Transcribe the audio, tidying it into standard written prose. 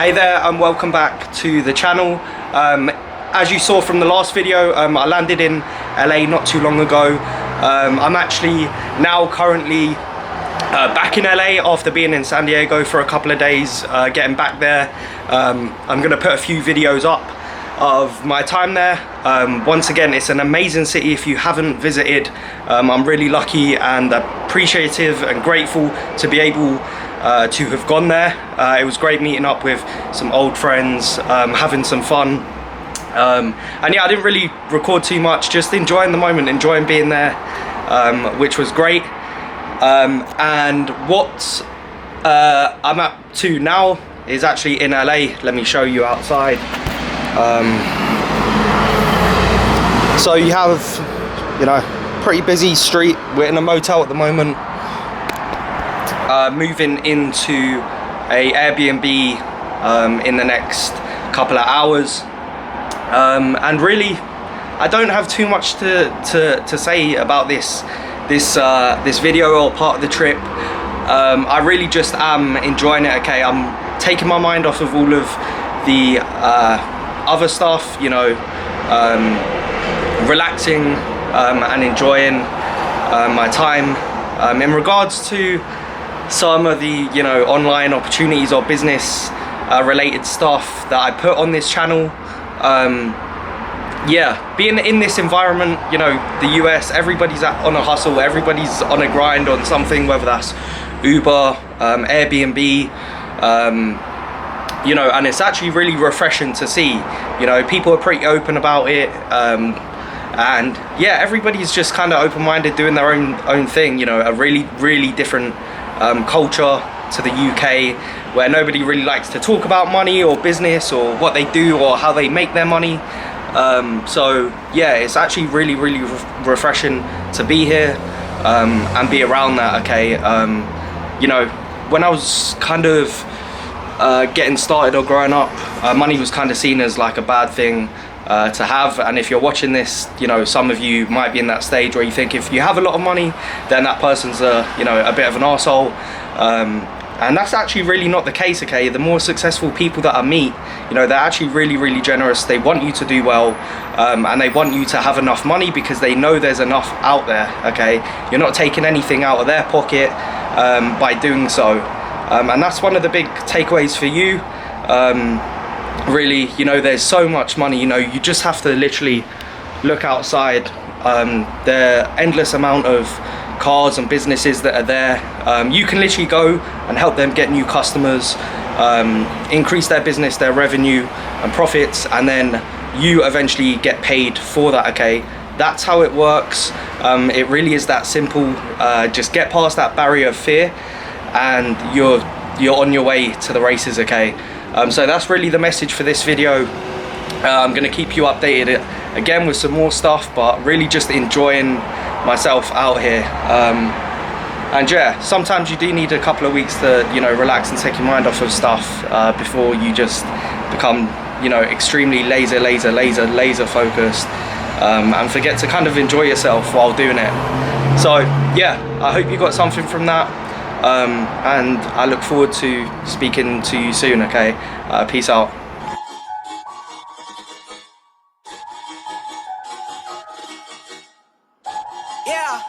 Hey there and welcome back to the channel. As you saw from the last video, I landed in LA not too long ago. I'm actually now currently back in LA after being in San Diego for a couple of days, getting back there. I'm gonna put a few videos up of my time there. Once again, it's an amazing city. If you haven't visited, I'm really lucky and appreciative and grateful to be able to have gone there. It was great meeting up with some old friends, having some fun, and yeah, I didn't really record too much, just enjoying the moment, enjoying being there, which was great. And what I'm up to now is actually in LA. Let me show you outside. So you have, pretty busy street. We're in a motel at the moment, moving into a Airbnb in the next couple of hours, and really I don't have too much to say about this video or part of the trip. I really just am enjoying it. Okay, I'm taking my mind off of all of the other stuff, relaxing and enjoying my time. In regards to some of the online opportunities or business related stuff that I put on this channel, yeah, being in this environment, the US, everybody's on a hustle, everybody's on a grind on something, whether that's Uber, Airbnb, and it's actually really refreshing to see. People are pretty open about it, and yeah, everybody's just kind of open-minded, doing their own thing. A really different culture to the UK, where nobody really likes to talk about money or business or what they do or how they make their money. So yeah, it's actually really refreshing to be here and be around that. Okay, when I was kind of getting started or growing up, money was kind of seen as like a bad thing to have. And if you're watching this, some of you might be in that stage where you think if you have a lot of money, then that person's a bit of an arsehole. And that's actually really not the case. Okay, the more successful people that I meet, they're actually really generous. They want you to do well, and they want you to have enough money because they know there's enough out there. Okay, you're not taking anything out of their pocket by doing so. And that's one of the big takeaways for you. Really, there's so much money, you just have to literally look outside. The endless amount of cars and businesses that are there. You can literally go and help them get new customers, increase their business, their revenue and profits, and then you eventually get paid for that. Okay, that's how it works. It really is that simple. Just get past that barrier of fear and you're on your way to the races. Okay, so that's really the message for this video. I'm going to keep you updated again with some more stuff, but really just enjoying myself out here. And yeah, sometimes you do need a couple of weeks to relax and take your mind off of stuff before you just become extremely laser focused, and forget to kind of enjoy yourself while doing it. So yeah, I hope you got something from that. And I look forward to speaking to you soon. Okay, peace out. Yeah,